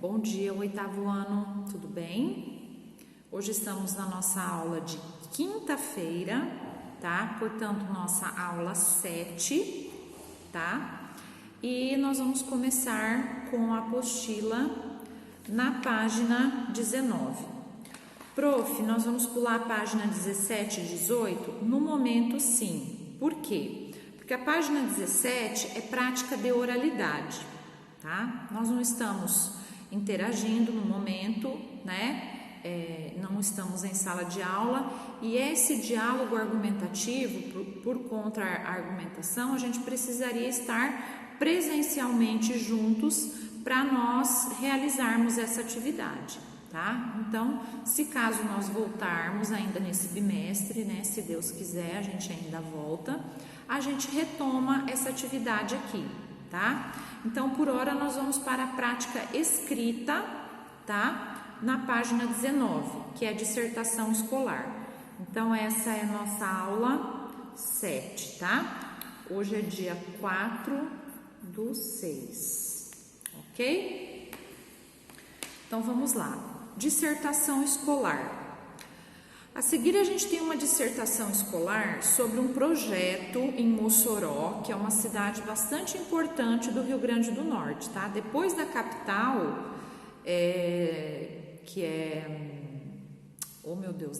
Bom dia, oitavo ano, tudo bem? Hoje estamos na nossa aula de quinta-feira, tá? Portanto, nossa aula 7, tá? E nós vamos começar com a apostila na página 19. Prof, nós vamos pular a página 17 e 18? No momento, sim. Por quê? Porque a página 17 é prática de oralidade, tá? Nós não estamos interagindo no momento, né? Não estamos em sala de aula e esse diálogo argumentativo, por contra-argumentação, a gente precisaria estar presencialmente juntos para nós realizarmos essa atividade, tá? Então, se caso nós voltarmos ainda nesse bimestre, né? Se Deus quiser, a gente ainda volta, a gente retoma essa atividade aqui, tá? Então, por hora, nós vamos para a prática escrita, tá? Na página 19, que é a dissertação escolar. Então, essa é a nossa aula 7, tá? Hoje é dia 4/6, ok? Então, vamos lá. Dissertação escolar. A seguir, a gente tem uma dissertação escolar sobre um projeto em Mossoró, que é uma cidade bastante importante do Rio Grande do Norte, tá? Depois da capital, que é,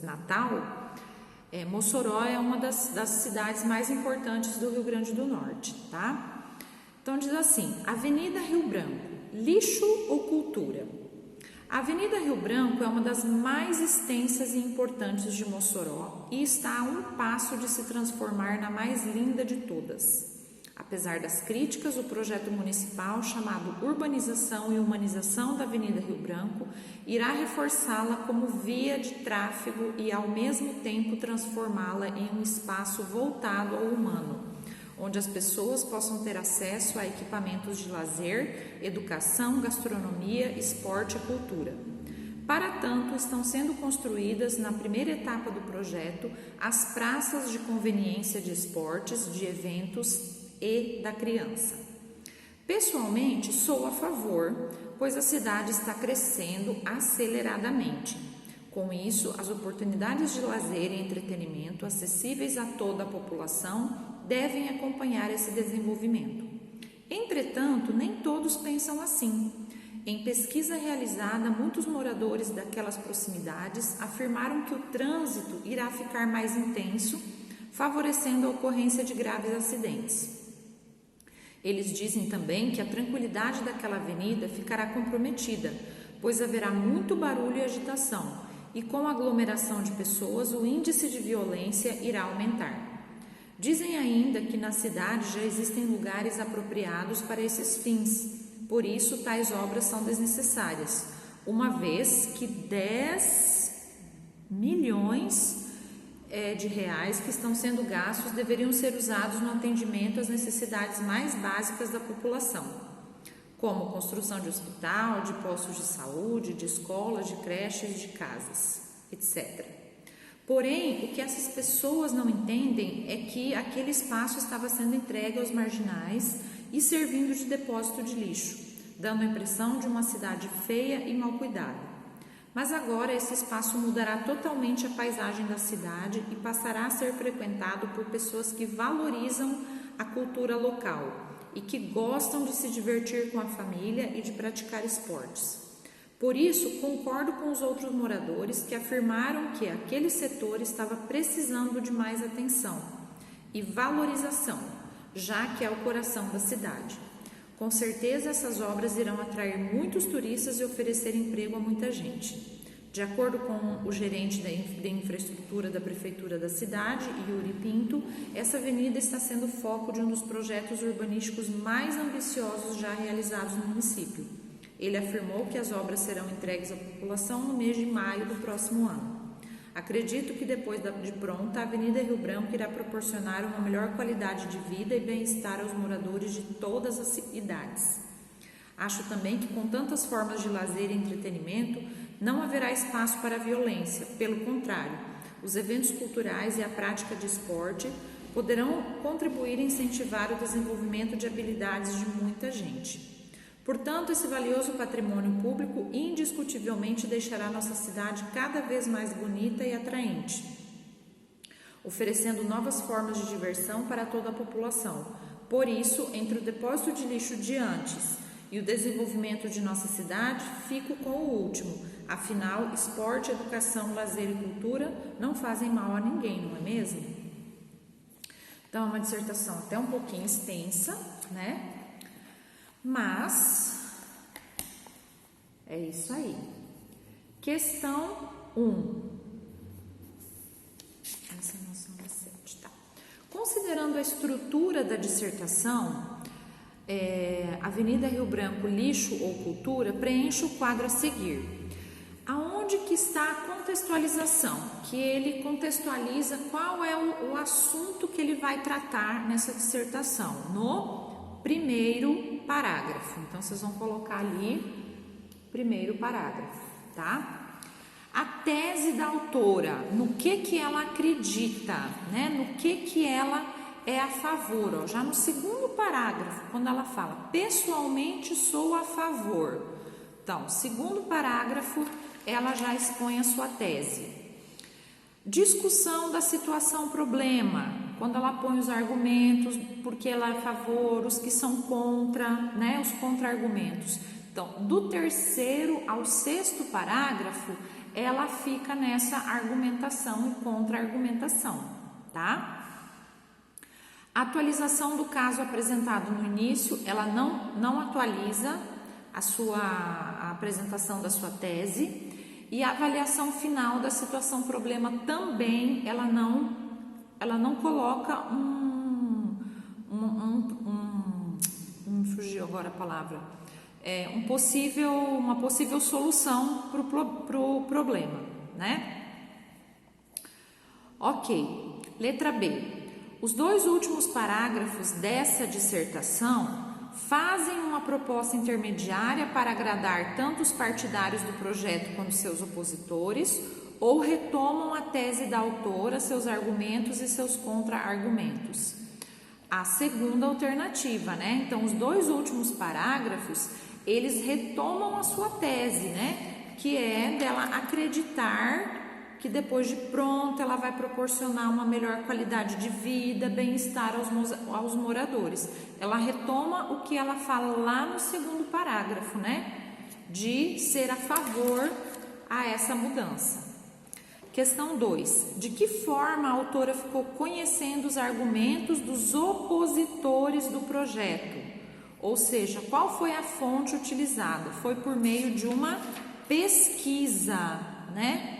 Natal, Mossoró é uma das cidades mais importantes do Rio Grande do Norte, tá? Então, diz assim, Avenida Rio Branco, lixo ou cultura? A Avenida Rio Branco é uma das mais extensas e importantes de Mossoró e está a um passo de se transformar na mais linda de todas. Apesar das críticas, o projeto municipal chamado Urbanização e Humanização da Avenida Rio Branco irá reforçá-la como via de tráfego e, ao mesmo tempo, transformá-la em um espaço voltado ao humano, onde as pessoas possam ter acesso a equipamentos de lazer, educação, gastronomia, esporte e cultura. Para tanto, estão sendo construídas, na primeira etapa do projeto, as praças de conveniência de esportes, de eventos e da criança. Pessoalmente, sou a favor, pois a cidade está crescendo aceleradamente. Com isso, as oportunidades de lazer e entretenimento acessíveis a toda a população devem acompanhar esse desenvolvimento. Entretanto, nem todos pensam assim. Em pesquisa realizada, muitos moradores daquelas proximidades afirmaram que o trânsito irá ficar mais intenso, favorecendo a ocorrência de graves acidentes. Eles dizem também que a tranquilidade daquela avenida ficará comprometida, pois haverá muito barulho e agitação, e com a aglomeração de pessoas, o índice de violência irá aumentar. Dizem ainda que na cidade já existem lugares apropriados para esses fins, por isso tais obras são desnecessárias, uma vez que 10 milhões de reais que estão sendo gastos deveriam ser usados no atendimento às necessidades mais básicas da população, como construção de hospital, de postos de saúde, de escolas, de creches, de casas, etc. Porém, o que essas pessoas não entendem é que aquele espaço estava sendo entregue aos marginais e servindo de depósito de lixo, dando a impressão de uma cidade feia e mal cuidada. Mas agora esse espaço mudará totalmente a paisagem da cidade e passará a ser frequentado por pessoas que valorizam a cultura local e que gostam de se divertir com a família e de praticar esportes. Por isso, concordo com os outros moradores que afirmaram que aquele setor estava precisando de mais atenção e valorização, já que é o coração da cidade. Com certeza, essas obras irão atrair muitos turistas e oferecer emprego a muita gente. De acordo com o gerente de infraestrutura da Prefeitura da cidade, Yuri Pinto, essa avenida está sendo foco de um dos projetos urbanísticos mais ambiciosos já realizados no município. Ele afirmou que as obras serão entregues à população no mês de maio do próximo ano. Acredito que depois de pronta, a Avenida Rio Branco irá proporcionar uma melhor qualidade de vida e bem-estar aos moradores de todas as idades. Acho também que com tantas formas de lazer e entretenimento, não haverá espaço para a violência. Pelo contrário, os eventos culturais e a prática de esporte poderão contribuir e incentivar o desenvolvimento de habilidades de muita gente. Portanto, esse valioso patrimônio público indiscutivelmente deixará nossa cidade cada vez mais bonita e atraente, oferecendo novas formas de diversão para toda a população. Por isso, entre o depósito de lixo de antes e o desenvolvimento de nossa cidade, fico com o último. Afinal, esporte, educação, lazer e cultura não fazem mal a ninguém, não é mesmo? Então, é uma dissertação até um pouquinho extensa, né? Mas, é isso aí. Questão 1. Essa noção é 7, tá? Considerando a estrutura da dissertação, Avenida Rio Branco, lixo ou cultura, preenche o quadro a seguir. Aonde que está a contextualização? Que ele contextualiza qual é o assunto que ele vai tratar nessa dissertação, no primeiro parágrafo. Então, vocês vão colocar ali, primeiro parágrafo, tá? A tese da autora, no que ela acredita, né? No que ela é a favor, ó. Já no segundo parágrafo, quando ela fala, pessoalmente sou a favor. Então, segundo parágrafo, ela já expõe a sua tese. Discussão da situação problema, quando ela põe os argumentos, porque ela é a favor, os que são contra, né, os contra-argumentos. Então, do terceiro ao sexto parágrafo, ela fica nessa argumentação e contra-argumentação, tá? A atualização do caso apresentado no início, ela não atualiza a apresentação da sua tese, e a avaliação final da situação problema também, ela não coloca me fugiu agora a palavra, uma possível solução para o problema, né? Ok, letra B. Os dois últimos parágrafos dessa dissertação fazem uma proposta intermediária para agradar tanto os partidários do projeto quanto seus opositores, ou retomam a tese da autora, seus argumentos e seus contra-argumentos. A segunda alternativa, né? Então, os dois últimos parágrafos, eles retomam a sua tese, né? Que é dela acreditar que depois de pronta ela vai proporcionar uma melhor qualidade de vida, bem-estar aos moradores. Ela retoma o que ela fala lá no segundo parágrafo, né? De ser a favor a essa mudança. Questão 2. De que forma a autora ficou conhecendo os argumentos dos opositores do projeto? Ou seja, qual foi a fonte utilizada? Foi por meio de uma pesquisa, né?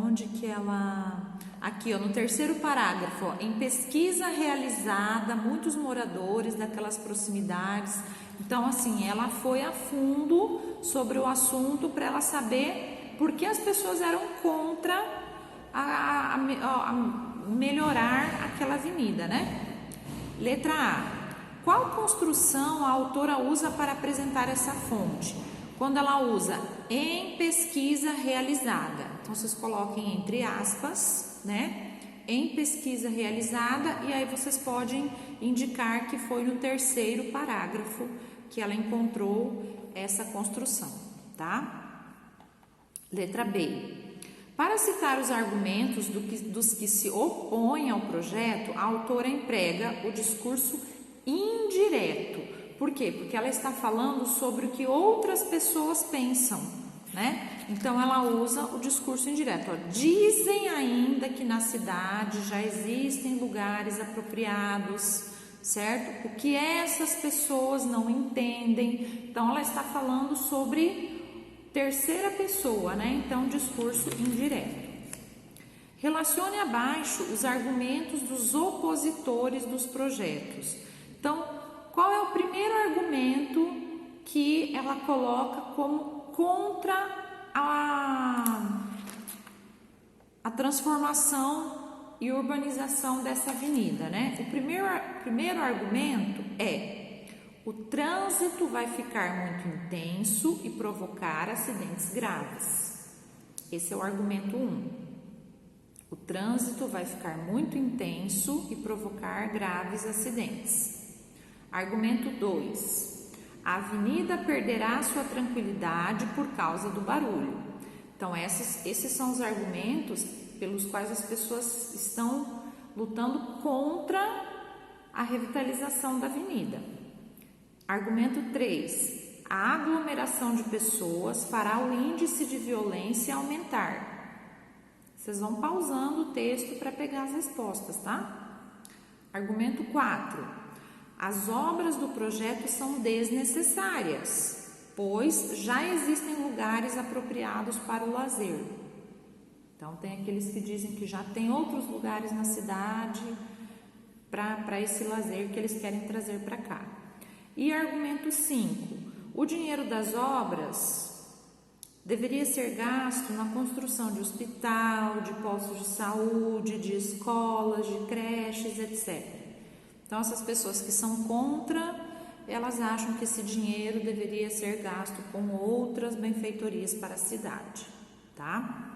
Onde que ela... Aqui, ó, no terceiro parágrafo, ó, em pesquisa realizada, muitos moradores daquelas proximidades. Então, assim, ela foi a fundo sobre o assunto para ela saber por que as pessoas eram contra a melhorar aquela avenida, né? Letra A. Qual construção a autora usa para apresentar essa fonte? Quando ela usa em pesquisa realizada. Então, vocês coloquem entre aspas, né? Em pesquisa realizada, e aí vocês podem indicar que foi no terceiro parágrafo que ela encontrou essa construção, tá? Letra B. Para citar os argumentos dos que se opõem ao projeto, a autora emprega o discurso indireto. Por quê? Porque ela está falando sobre o que outras pessoas pensam, né? Então, ela usa o discurso indireto. Ó. Dizem ainda que na cidade já existem lugares apropriados, certo? O que essas pessoas não entendem. Então, ela está falando sobre terceira pessoa, né? Então, discurso indireto. Relacione abaixo os argumentos dos opositores dos projetos. Então, qual é o primeiro argumento que ela coloca como contra a transformação e urbanização dessa avenida, né? O primeiro argumento é: o trânsito vai ficar muito intenso e provocar acidentes graves. Esse é o argumento 1. O trânsito vai ficar muito intenso e provocar graves acidentes. Argumento 2. A avenida perderá sua tranquilidade por causa do barulho. Então, esses são os argumentos pelos quais as pessoas estão lutando contra a revitalização da avenida. Argumento 3. A aglomeração de pessoas fará o índice de violência aumentar. Vocês vão pausando o texto para pegar as respostas, tá? Argumento 4. As obras do projeto são desnecessárias, pois já existem lugares apropriados para o lazer. Então, tem aqueles que dizem que já tem outros lugares na cidade para esse lazer que eles querem trazer para cá. E argumento 5. O dinheiro das obras deveria ser gasto na construção de hospital, de postos de saúde, de escolas, de creches, etc. Então, essas pessoas que são contra, elas acham que esse dinheiro deveria ser gasto com outras benfeitorias para a cidade, tá?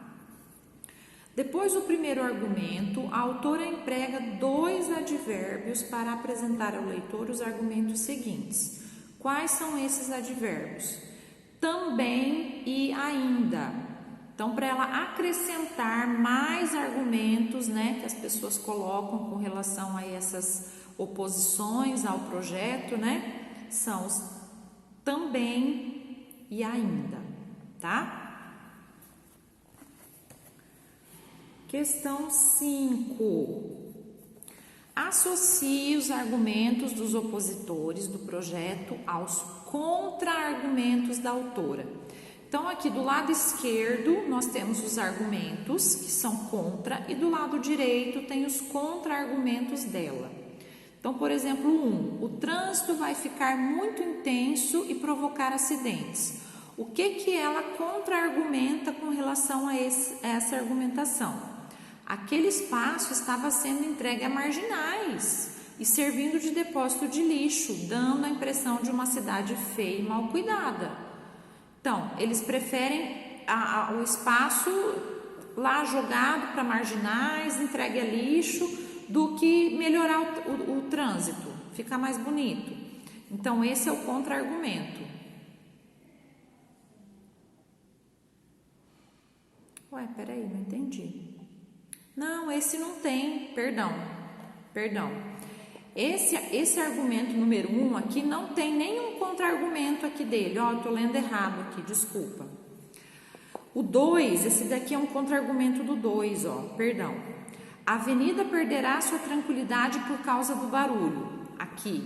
Depois do primeiro argumento, a autora emprega 2 advérbios para apresentar ao leitor os argumentos seguintes. Quais são esses advérbios? Também e ainda. Então, para ela acrescentar mais argumentos, né, que as pessoas colocam com relação a essas oposições ao projeto, né, são os também e ainda, tá? Questão 5. Associe os argumentos dos opositores do projeto aos contra-argumentos da autora. Então, aqui do lado esquerdo, nós temos os argumentos que são contra e do lado direito tem os contra-argumentos dela. Então, por exemplo, 1. O trânsito vai ficar muito intenso e provocar acidentes. O que ela contra-argumenta com relação a essa argumentação? Aquele espaço estava sendo entregue a marginais e servindo de depósito de lixo, dando a impressão de uma cidade feia e mal cuidada. Então, eles preferem o espaço lá jogado para marginais, entregue a lixo, do que melhorar o trânsito, ficar mais bonito. Então, esse é o contra-argumento. Ué, peraí, não entendi. Não, esse não tem, perdão. Esse argumento número 1 aqui não tem nenhum contra-argumento aqui dele. Ó, eu tô lendo errado aqui, desculpa. O 2, esse daqui é um contra-argumento do 2, ó, perdão. A avenida perderá sua tranquilidade por causa do barulho. Aqui.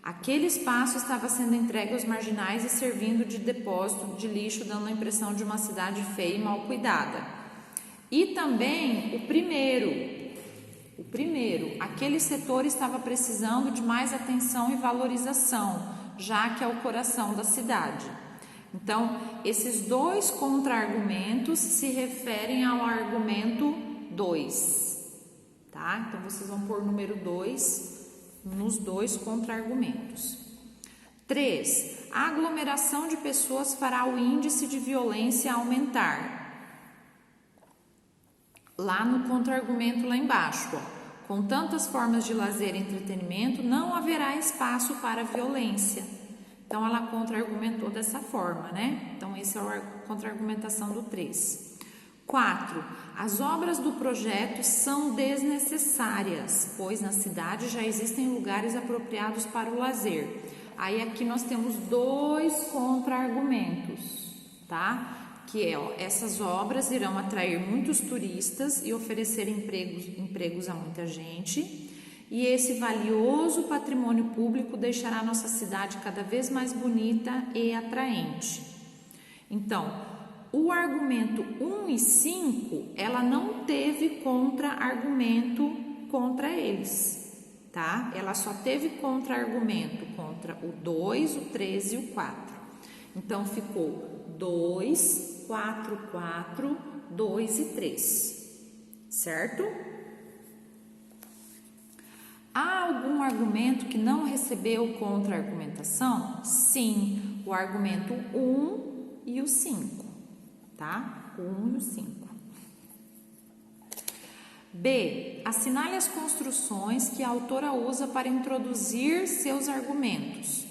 Aquele espaço estava sendo entregue aos marginais e servindo de depósito de lixo, dando a impressão de uma cidade feia e mal cuidada. E também o primeiro, aquele setor estava precisando de mais atenção e valorização, já que é o coração da cidade. Então, esses 2 contra-argumentos se referem ao argumento 2, tá? Então, vocês vão pôr o número 2 nos 2 contra-argumentos. 3. A aglomeração de pessoas fará o índice de violência aumentar. Lá no contra-argumento lá embaixo, ó, com tantas formas de lazer e entretenimento, não haverá espaço para violência. Então, ela contra-argumentou dessa forma, né? Então, essa é a contra-argumentação do 3. 4. As obras do projeto são desnecessárias, pois na cidade já existem lugares apropriados para o lazer. Aí, aqui nós temos 2 contra-argumentos, tá? Que é, ó, essas obras irão atrair muitos turistas e oferecer empregos a muita gente, e esse valioso patrimônio público deixará nossa cidade cada vez mais bonita e atraente. Então, o argumento 1 e 5, ela não teve contra-argumento contra eles, tá? Ela só teve contra-argumento contra o 2, o 3 e o 4. Então, ficou 2, 4, 4, 2 e 3, certo? Há algum argumento que não recebeu contra-argumentação? Sim, o argumento 1 e o 5, tá? O 1 e o 5. B. Assinale as construções que a autora usa para introduzir seus argumentos.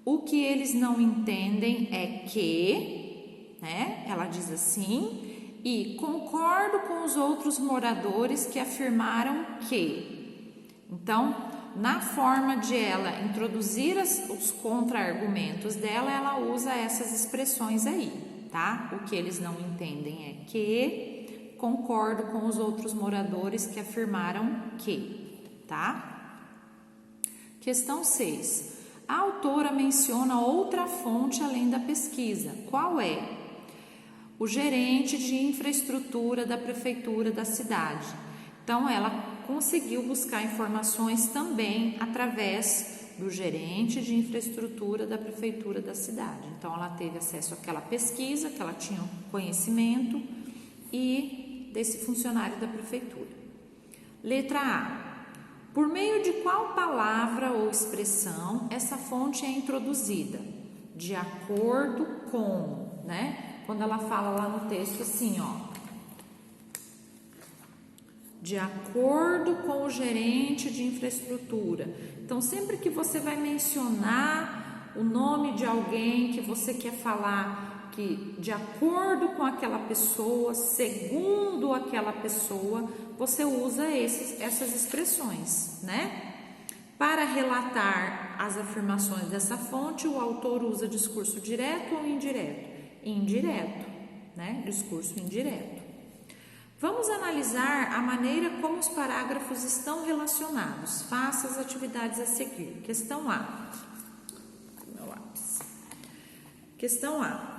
O que eles não entendem é que, né? Ela diz assim, e concordo com os outros moradores que afirmaram que. Então, na forma de ela introduzir os contra-argumentos dela, ela usa essas expressões aí, tá? O que eles não entendem é que, concordo com os outros moradores que afirmaram que, tá? Questão 6. A autora menciona outra fonte além da pesquisa. Qual é? O gerente de infraestrutura da prefeitura da cidade. Então, ela conseguiu buscar informações também através do gerente de infraestrutura da prefeitura da cidade. Então, ela teve acesso àquela pesquisa, que ela tinha conhecimento, e desse funcionário da prefeitura. Letra A. Por meio de qual palavra ou expressão essa fonte é introduzida? De acordo com, né? Quando ela fala lá no texto assim, ó. De acordo com o gerente de infraestrutura. Então, sempre que você vai mencionar o nome de alguém que você quer falar que de acordo com aquela pessoa, segundo aquela pessoa, você usa essas expressões, né? Para relatar as afirmações dessa fonte, o autor usa discurso direto ou indireto? Indireto, né? Discurso indireto. Vamos analisar a maneira como os parágrafos estão relacionados. Faça as atividades a seguir. Questão A. Meu lápis. Questão A.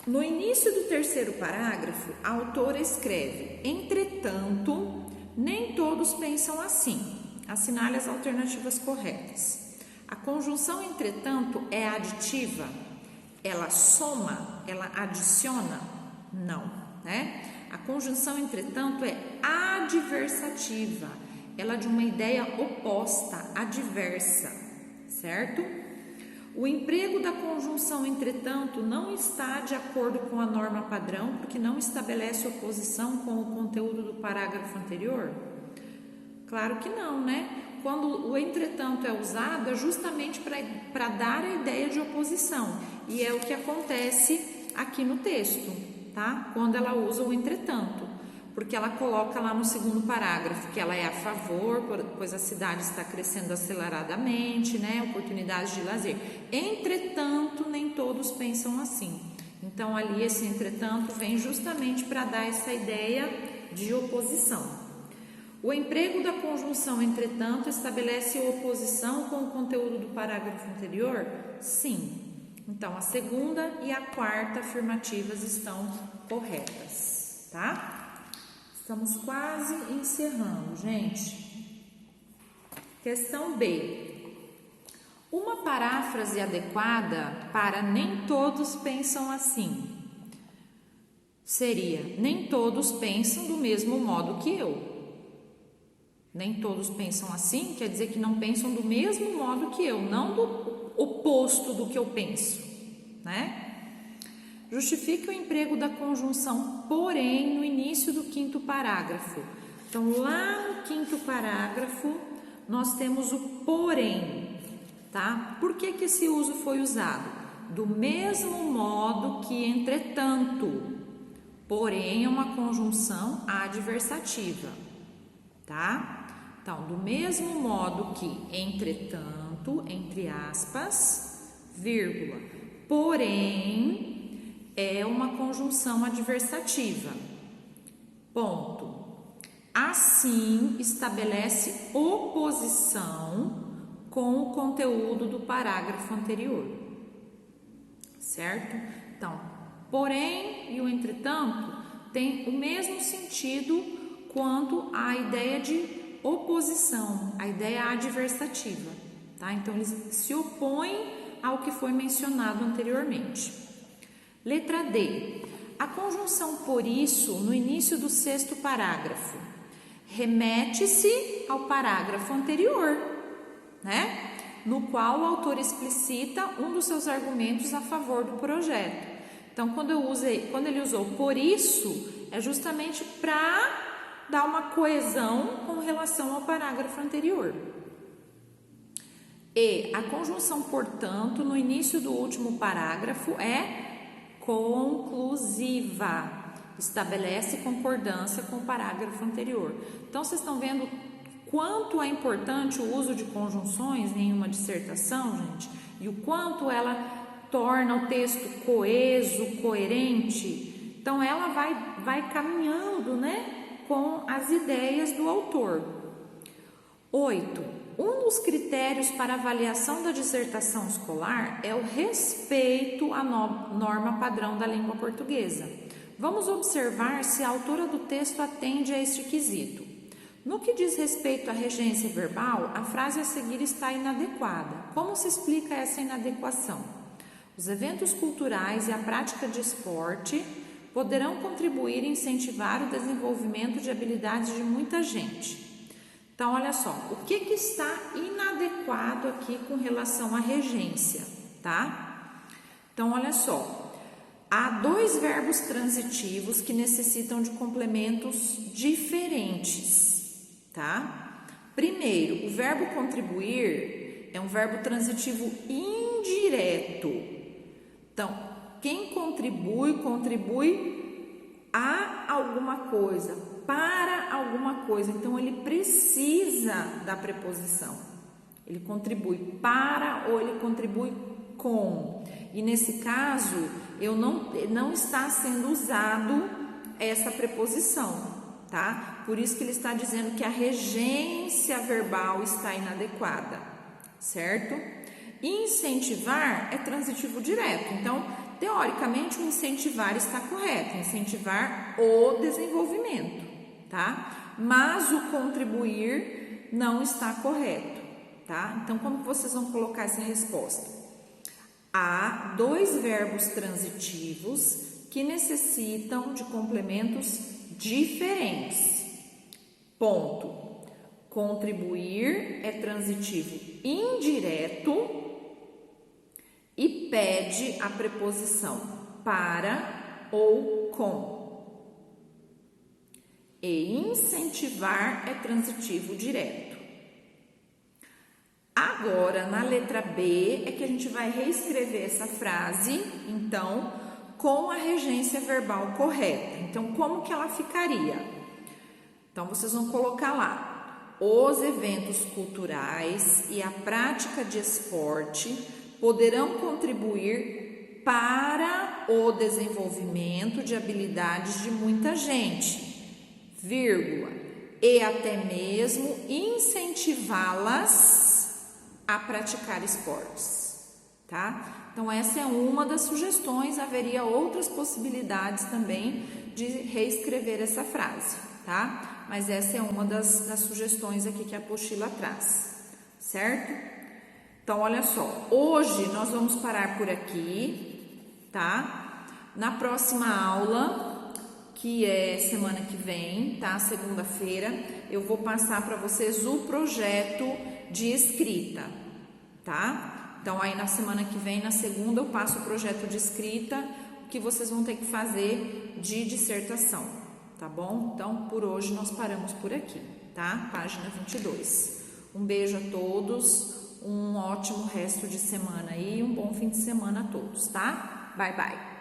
No início do terceiro parágrafo, a autora escreve: entretanto, nem todos pensam assim. Assinale as alternativas corretas. A conjunção entretanto é aditiva? Ela soma? Ela adiciona? Não, né? A conjunção, entretanto, é adversativa. Ela é de uma ideia oposta, adversa, certo? O emprego da conjunção, entretanto, não está de acordo com a norma padrão, porque não estabelece oposição com o conteúdo do parágrafo anterior? Claro que não, né? Quando o entretanto é usado, é justamente para dar a ideia de oposição. E é o que acontece aqui no texto. Tá? Quando ela usa o entretanto, porque ela coloca lá no segundo parágrafo que ela é a favor, pois a cidade está crescendo aceleradamente, né? Oportunidades de lazer. Entretanto, nem todos pensam assim. Então, ali esse entretanto vem justamente para dar essa ideia de oposição. O emprego da conjunção entretanto estabelece oposição com o conteúdo do parágrafo anterior? Sim. Então, a segunda e a quarta afirmativas estão corretas, tá? Estamos quase encerrando, gente. Questão B. Uma paráfrase adequada para nem todos pensam assim seria: nem todos pensam do mesmo modo que eu. Nem todos pensam assim quer dizer que não pensam do mesmo modo que eu, não do oposto do que eu penso, né? Justifique o emprego da conjunção porém no início do quinto parágrafo. Então, lá no quinto parágrafo, nós temos o porém, tá? Por que esse uso foi usado? Do mesmo modo que entretanto. Porém é uma conjunção adversativa, tá? Então, do mesmo modo que entretanto, entre aspas, vírgula, porém é uma conjunção adversativa. Ponto. Assim, estabelece oposição com o conteúdo do parágrafo anterior. Certo? Então, porém e o entretanto tem o mesmo sentido quanto a ideia de oposição, a ideia adversativa, tá? Então, eles se opõem ao que foi mencionado anteriormente. Letra D. A conjunção por isso, no início do sexto parágrafo, remete-se ao parágrafo anterior, né? No qual o autor explicita um dos seus argumentos a favor do projeto. Então, quando ele usou por isso, é justamente para dar uma coesão com relação ao parágrafo anterior. E a conjunção portanto no início do último parágrafo é conclusiva. Estabelece concordância com o parágrafo anterior. Então, vocês estão vendo quanto é importante o uso de conjunções em uma dissertação, gente? E o quanto ela torna o texto coeso, coerente. Então, ela vai caminhando, né, com as ideias do autor. 8. Um dos critérios para avaliação da dissertação escolar é o respeito à norma padrão da língua portuguesa. Vamos observar se a autora do texto atende a este quesito. No que diz respeito à regência verbal, a frase a seguir está inadequada. Como se explica essa inadequação? Os eventos culturais e a prática de esporte poderão contribuir e incentivar o desenvolvimento de habilidades de muita gente. Então, olha só, o que está inadequado aqui com relação à regência, tá? Então, olha só. Há 2 verbos transitivos que necessitam de complementos diferentes, tá? Primeiro, o verbo contribuir é um verbo transitivo indireto. Então, quem contribui, contribui a alguma coisa, para alguma coisa. Então, ele precisa da preposição. Ele contribui para ou ele contribui com. E nesse caso, não está sendo usado essa preposição, tá? Por isso que ele está dizendo que a regência verbal está inadequada, certo? Incentivar é transitivo direto. Então, teoricamente, o incentivar está correto. Incentivar o desenvolvimento, tá? Mas o contribuir não está correto, tá? Então, como que vocês vão colocar essa resposta? Há 2 verbos transitivos que necessitam de complementos diferentes. Ponto. Contribuir é transitivo indireto e pede a preposição para ou com. E incentivar é transitivo direto. Agora, na letra B, é que a gente vai reescrever essa frase, então, com a regência verbal correta. Então, como que ela ficaria? Então, vocês vão colocar lá: os eventos culturais e a prática de esporte poderão contribuir para o desenvolvimento de habilidades de muita gente, vírgula, e até mesmo incentivá-las a praticar esportes, tá? Então, essa é uma das sugestões, haveria outras possibilidades também de reescrever essa frase, tá? Mas essa é uma das sugestões aqui que a apostila traz, certo? Então, olha só, hoje nós vamos parar por aqui, tá? Na próxima aula, que é semana que vem, tá? Segunda-feira, eu vou passar para vocês o projeto de escrita, tá? Então, aí na semana que vem, na segunda, eu passo o projeto de escrita, que vocês vão ter que fazer de dissertação, tá bom? Então, por hoje, nós paramos por aqui, tá? Página 22. Um beijo a todos, um ótimo resto de semana aí, um bom fim de semana a todos, tá? Bye, bye!